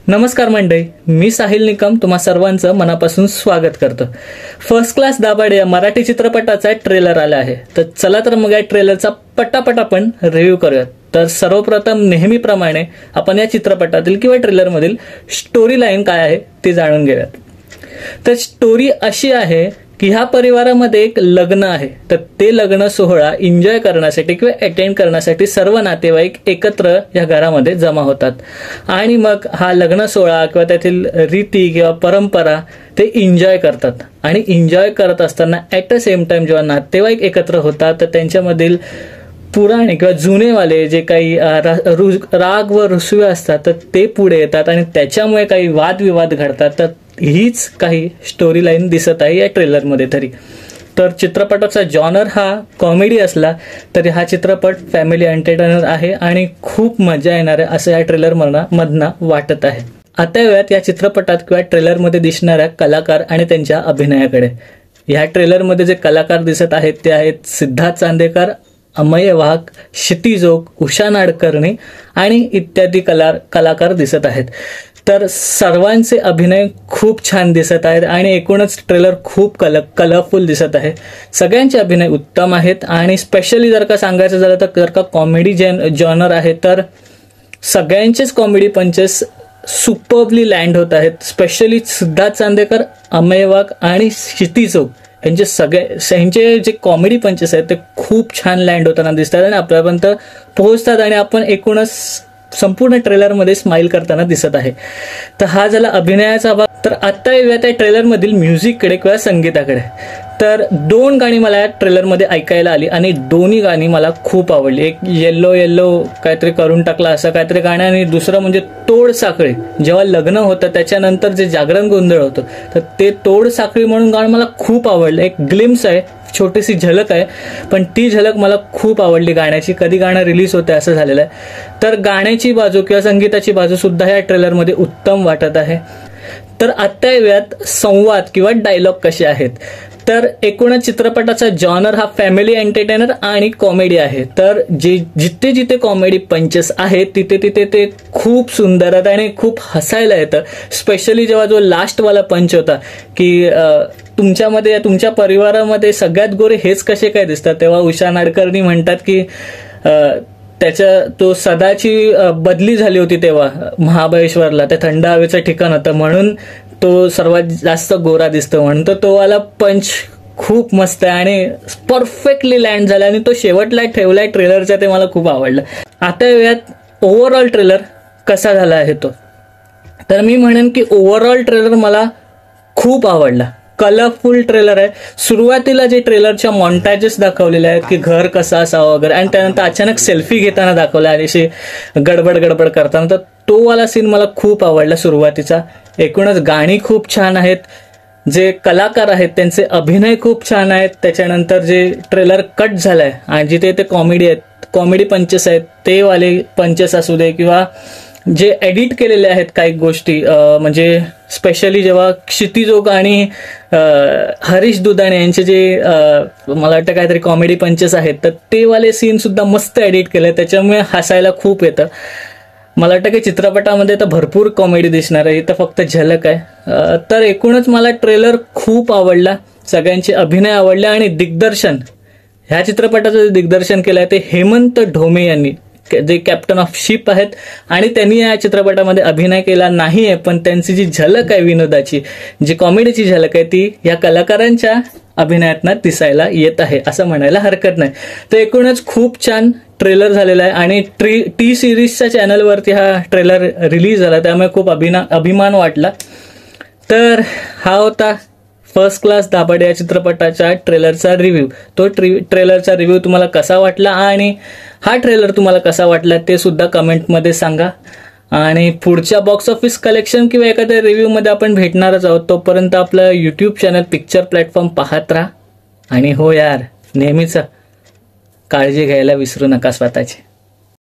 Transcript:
नमस्कार मंडळी, मी साहिल निकम तुम्हा सर्वांचं मनापासून स्वागत करतो। फर्स्ट क्लास दाभाडे या मराठी चित्रपटाचा ट्रेलर आला आहे। तर चला तर मग या ट्रेलरचा पटापट आपण रिव्ह्यू करूया। तर सर्वप्रथम नेहमीप्रमाणे आपण या चित्रपटातील किंवा ट्रेलर मधील स्टोरी लाईन काय आहे ते जाणून घेऊयात। तर स्टोरी अशी आहे की ह्या परिवारामध्ये एक लग्न आहे, तर ते लग्न सोहळा एन्जॉय करण्यासाठी किंवा अटेंड करण्यासाठी सर्व नातेवाईक एकत्र या घरामध्ये जमा होतात आणि मग हा लग्न सोहळा किंवा त्यातील रीती किंवा परंपरा ते एन्जॉय करतात। आणि एन्जॉय करत असताना ॲट द सेम टाइम जेव्हा नातेवाईक एकत्र होतात तर त्यांच्यामधील पुराणे किंवा जुनेवाले जे काही राग व रुसवे असतात तर ते पुढे येतात आणि त्याच्यामुळे काही वादविवाद घडतात। तर हीच काही स्टोरी लाईन दिसत आहे या ट्रेलरमध्ये तरी। तर चित्रपटाचा जॉनर हा कॉमेडी असला तरी हा चित्रपट फॅमिली एंटरटेनर आहे आणि खूप मजा येणार आहे असं या ट्रेलर मधनं वाटत आहे। आता वेळात या चित्रपटात किंवा ट्रेलरमध्ये दिसणाऱ्या कलाकार आणि त्यांच्या अभिनयाकडे। या ट्रेलरमध्ये जे कलाकार दिसत आहेत ते आहेत सिद्धार्थ चांदेकर, अमेय वाघ, क्षितिज ओक, उषा नाडकर्णी आणि इत्यादी कलाकार दिसत आहेत। तर सर्वांचे अभिनय खूप छान दिसत आहेत आणि एकूणच ट्रेलर खूप कलरफुल दिसत आहे। सगळ्यांचे अभिनय उत्तम आहेत आणि स्पेशली जर का सांगायचं झालं तर जर का कॉमेडी जॉनर आहे तर सगळ्यांचेच कॉमेडी पंचेस सुपरबली लँड होत आहेत। स्पेशली सिद्धार्थ चांदेकर, अमेय वाघ आणि क्षितिज ओक यांचे जे कॉमेडी पंचेस आहेत ते खूप छान लँड होताना दिसतात आणि आपल्यापर्यंत पोहोचतात आणि आपण एकूणच संपूर्ण ट्रेलरमध्ये स्माइल करताना दिसत आहे। तर हा झाला अभिनयाचा भाग। तर आता येऊया त्या ट्रेलरमधील म्युझिककडे किंवा संगीताकडे। तर दोन गाणी मला या ट्रेलरमध्ये ऐकायला आली आणि दोन्ही गाणी मला खूप आवडली। एक येल्लो येल्लो काहीतरी करून टाकला असं काहीतरी गाणं आणि दुसरं म्हणजे तोड साखळी। जेव्हा लग्न होतं त्याच्यानंतर जे जागरण गोंधळ होतं तर ते तोड साखळी म्हणून गाणं मला खूप आवडलं। एक ग्लिम्स आहे, छोटीशी झलक आहे, पण ती झलक मला खूप आवडली गाण्याची। कधी गाणं रिलीज होते असं झालेलं आहे। तर गाण्याची बाजू किंवा संगीताची बाजू सुद्धा या ट्रेलरमध्ये उत्तम वाटत आहे। तर आता यात संवाद किंवा डायलॉग कसे आहेत। तर एकूणच चित्रपटाचा जॉनर हा फॅमिली एंटरटेनर आणि कॉमेडी आहे। तर जिथे जिथे कॉमेडी पंचेस आहेत तिथे तिथे ते खूप सुंदर आहेत आणि खूप हसायला येतं। स्पेशली जेव्हा जो लास्टवाला पंच होता की तुमच्यामध्ये तुमच्या परिवारामध्ये सगळ्यात गोरे हेच कसे काय दिसतात, तेव्हा उषा नाडकर्णी म्हणतात की तो सदाची बदली झाली होती तेव्हा महाबळेश्वरला, ते थंड हवेचं ठिकाण होतं म्हणून तो सर्वात जास्त गोरा दिसतो म्हणून। तो वाला पंच खूप मस्त आहे आणि परफेक्टली लँड झाला आणि तो शेवटला ठेवलाय ट्रेलरच्या, ते मला खूप आवडलं। आता यात ओव्हरऑल ट्रेलर कसा झाला आहे तो। तर मी म्हणेन की ओव्हरऑल ट्रेलर मला खूप आवडला। कलरफुल ट्रेलर आहे। सुरुवातीला जे ट्रेलरच्या मॉन्टाजेस दाखवलेले आहेत की घर कसं असावं वगैरे आणि त्यानंतर अचानक सेल्फी घेताना दाखवला आणि अशी गडबड करताना, तर तो वाला सीन मला खूप आवडला सुरुवातीचा। एकूणच गाणी खूप छान आहेत, जे कलाकार आहेत त्यांचे अभिनय खूप छान आहेत। त्याच्यानंतर जे ट्रेलर कट झालाय आणि जिथे ते कॉमेडी पंचेस आहेत ते वाले पंचेस असू दे किंवा जे एडिट केलेले आहेत काही गोष्टी, म्हणजे स्पेशली जेव्हा क्षितिज ओक आणि हरीश दुधाणे यांचे जे मला वाटतं काहीतरी कॉमेडी पंचेस आहेत तर ते वाले सीन सुद्धा मस्त एडिट केले, त्याच्यामुळे हसायला खूप येतं। मला वाटतं की चित्रपटामध्ये तर भरपूर कॉमेडी दिसणार आहे, इथं फक्त झलक आहे। तर एकूणच मला ट्रेलर खूप आवडला, सगळ्यांचे अभिनय आवडले आणि दिग्दर्शन, ह्या चित्रपटाचं जे दिग्दर्शन केलं आहे ते हेमंत ढोमे यांनी, जे कॅप्टन ऑफ शिप आहेत आणि त्यांनी या चित्रपटामध्ये अभिनय केला नाहीये, पण त्यांची जी झलक आहे विनोदाची, जी कॉमेडीची झलक आहे ती या कलाकारांच्या अभिनयातनं दिसायला येत आहे असं म्हणायला हरकत नाही। तर एकूणच खूप छान ट्रेलर झालेला आहे आणि टी सिरीजच्या चॅनलवरती हा ट्रेलर रिलीज झाला, त्यामुळे खूप अभिमान वाटला। तर हा होता फर्स्ट क्लास दाभाडे या चित्रपटाच्या ट्रेलरचा रिव्ह्यू। तो ट्रेलरचा रिव्ह्यू तुम्हाला कसा वाटला आणि हा ट्रेलर तुम्हाला कसा वाटला ते सुद्धा कमेंटमध्ये सांगा। आणि पुढच्या बॉक्स ऑफिस कलेक्शन किंवा एखाद्या रिव्ह्यूमध्ये आपण भेटणारच आहोत। तोपर्यंत आपलं यूट्यूब चॅनल पिक्चर प्लॅटफॉर्म पाहत राहा आणि हो यार, नेहमीच काळजी घ्यायला विसरू नका स्वतःची।